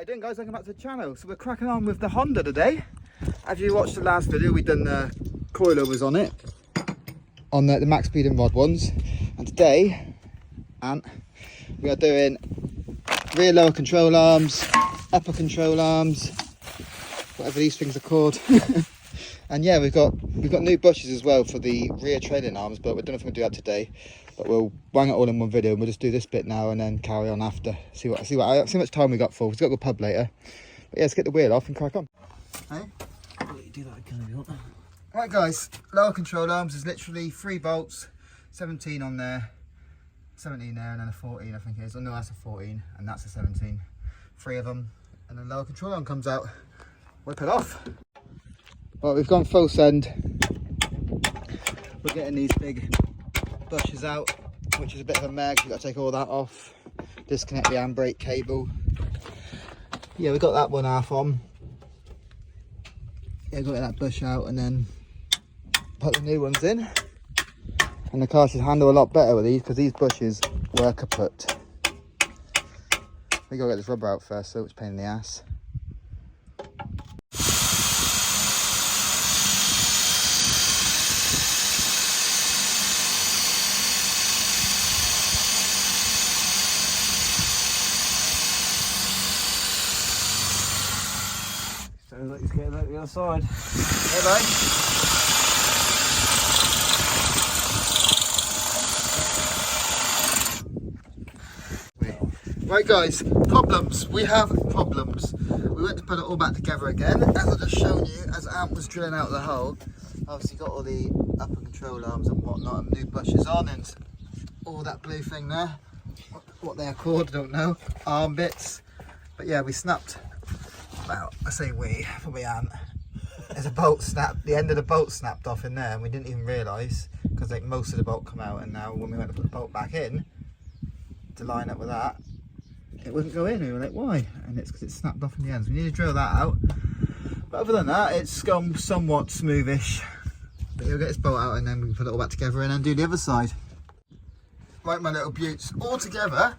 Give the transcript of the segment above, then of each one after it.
How you doing, guys? Welcome back to the channel. So we're cracking on with the Honda today. If you watched the last video, we've done the coilovers on it, on the max speed and rod ones. And today, we are doing rear lower control arms, upper control arms, whatever these things are called. And yeah, we've got new bushes as well for the rear trailing arms, but we don't know if we're gonna do that today. But we'll bang it all in one video, and we'll just do this bit now and then carry on after. See how much time we got for. We've got to go pub later. But yeah, let's get the wheel off and crack on. Hey? I'll let you do that again if you want. Right guys, lower control arms is literally 3 bolts, 17 on there, 17 there, and then a 14 I think it is. Oh no, that's a 14 and that's a 17. 3 of them, and then lower control arm comes out. Whip it off. Right, we've gone full send. We're getting these big bushes out, which is a bit of a mag. We've got to take all that off, disconnect the handbrake cable. Yeah, we got that one half on. Yeah, got that bush out and then put the new ones in. And the car should handle a lot better with these because these bushes were kaput. We gotta get this rubber out first, so it's a pain in the ass. Sounds like he's getting out the other side. Hey, mate. Right guys, problems. We have problems. We went to put it all back together again. As I just shown you, as Ant was drilling out the hole, obviously got all the upper control arms and whatnot and new bushes on and all that blue thing there. What they are called, I don't know. Arm bits. But yeah, we snapped. Well, I say we, probably Ant. There's a bolt snapped, the end of the bolt snapped off in there and we didn't even realise because like most of the bolt come out, and now when we went to put the bolt back in to line up with that, it wouldn't go in. We were like, why? And it's because it snapped off in the end, so we need to drill that out. But other than that, it's gone somewhat smoothish. But you'll get this bolt out and then we can put it all back together and then do the other side. Right, my little beauts, all together.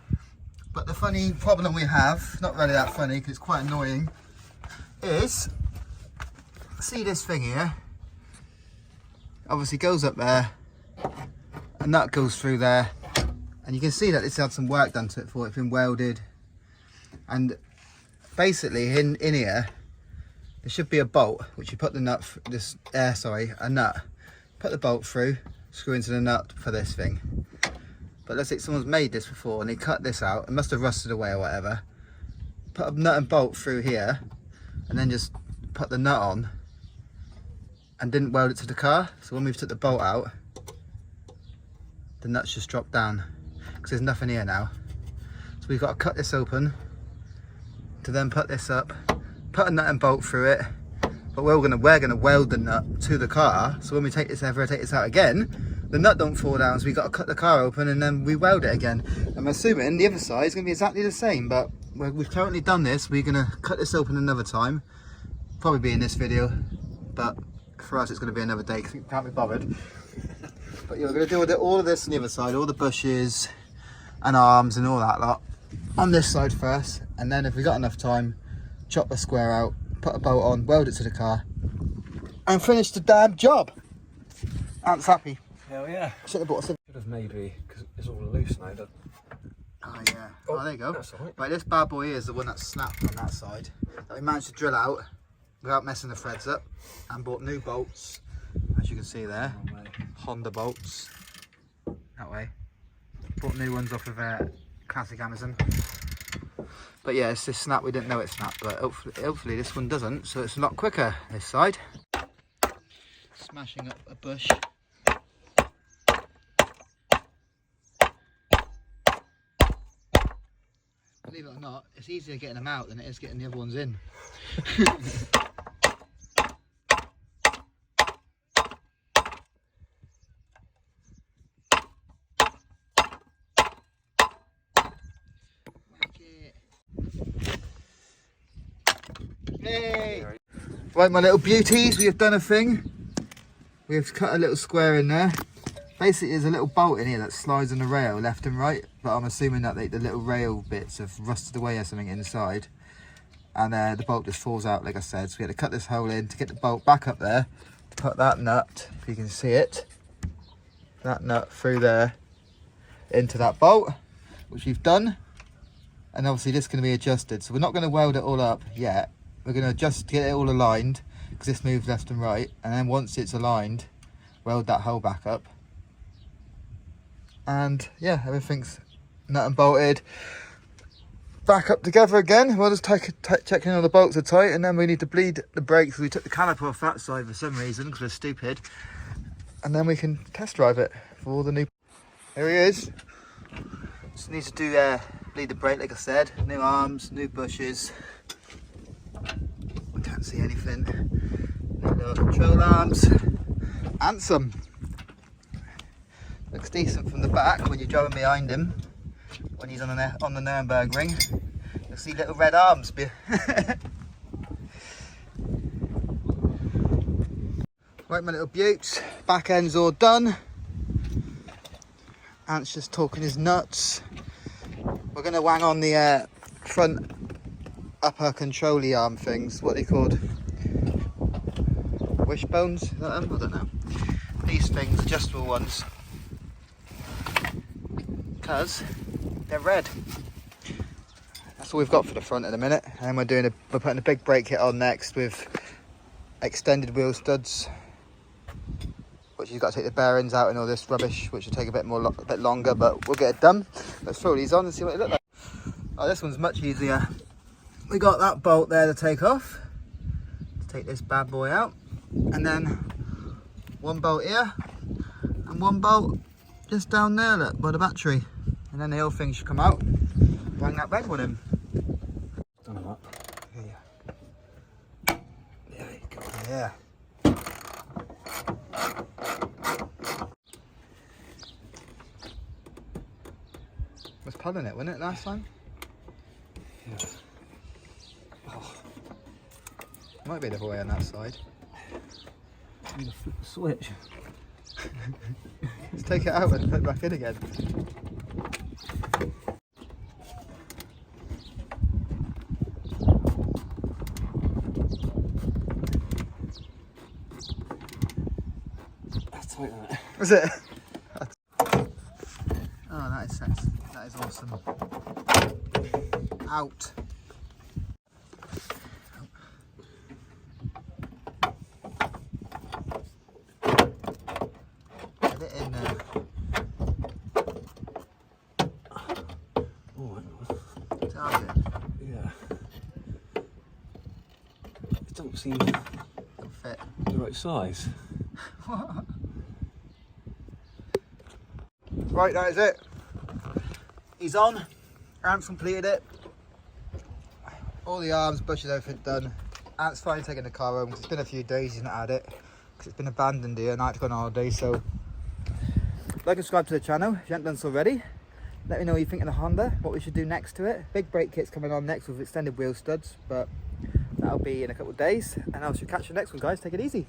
But the funny problem we have, not really that funny because it's quite annoying, is, see this thing here? Obviously goes up there, a nut goes through there, and you can see that it's had some work done to it before. It's been welded, and basically in here there should be a bolt which you put the nut, a nut, put the bolt through, screw into the nut for this thing. But let's say someone's made this before and they cut this out, it must have rusted away or whatever, put a nut and bolt through here and then just put the nut on and didn't weld it to the car. So when we've took the bolt out, the nuts just dropped down because there's nothing here now. So we've got to cut this open to then put this up, put a nut and bolt through it, but we're gonna weld the nut to the car, so when we take this out again, the nut don't fall down, so we've got to cut the car open and then we weld it again. I'm assuming the other side is going to be exactly the same, but we've currently done this. We're going to cut this open another time, probably be in this video, but for us it's going to be another day because we can't be bothered. But yeah, we're going to do all of this on the other side, all the bushes and arms and all that lot on this side first, and then if we got enough time, chop the square out, put a bolt on, weld it to the car and finish the damn job. Ant's happy. Hell yeah. Should have bought a Civic. Should have maybe, because it's all loose now. Oh yeah. Oh, there you go. That's all right. Right, this bad boy here is the one that snapped on that side that we managed to drill out without messing the threads up, and bought new bolts, as you can see there. Honda bolts. That way. Bought new ones off of classic Amazon. But yeah, it's this snap. We didn't know it snapped, but hopefully this one doesn't, so it's a lot quicker this side. Smashing up a bush. Believe it or not, it's easier getting them out than it is getting the other ones in. Hey! Right, my little beauties, we have done a thing. We have cut a little square in there. Basically, there's a little bolt in here that slides on the rail left and right, but I'm assuming that the little rail bits have rusted away or something inside. and the bolt just falls out like I said, so we had to cut this hole in to get the bolt back up there, to put that nut, if you can see it, that nut through there into that bolt, which we've done. And obviously this is going to be adjusted, so we're not going to weld it all up yet. We're going to just get it all aligned, because this moves left and right, and then once it's aligned, weld that hole back up. And yeah, everything's nut and bolted back up together again. We'll just check in all the bolts are tight, and then we need to bleed the brakes. We took the caliper off that side for some reason, because we're stupid. And then we can test drive it for all the new... Here he is. Just need to do bleed the brake, like I said. New arms, new bushes. I can't see anything. New little control arms. And some. Looks decent from the back when you're driving behind him. When he's on the Nürburgring. You'll see little red arms. Right, my little beauts. Back end's all done. Ant's just talking his nuts. We're going to wang on the front upper controlly arm things. What are they called? Wishbones? Is that them? I don't know. These things, adjustable ones. Because they're red. That's all we've got for the front at the minute. And we're putting a big brake kit on next with extended wheel studs, which you've got to take the bearings out and all this rubbish, which will take a bit longer, but we'll get it done. Let's throw these on and see what it looks like. Oh, this one's much easier. We got that bolt there to take off, to take this bad boy out, and then one bolt here and one bolt just down there, look, by the battery, and then the whole thing should come out. Bang that red one in. Done it up. Yeah. There you go. Yeah. Was pulling it, wasn't it, last time? Yeah. Oh. Might be the other way on that side. I'm gonna flip the switch. Let's take it out and put it back in again. That's tight, that. Was it? Oh, that is sexy. That is awesome. Out. Get it in there. Oh, Target. yeah. It don't seem It'll fit. the right size. Right, that is it. He's on. Ant's completed it. All the arms, bushes, everything done. Ant's finally taking the car home because it's been a few days he's not had it, because it's been abandoned here and I had to go on holiday. So like and subscribe to the channel if you haven't done so already. Let me know what you think of the Honda, what we should do next to it. Big brake kit's coming on next with extended wheel studs, but that'll be in a couple of days, and I shall catch you next one, guys. Take it easy.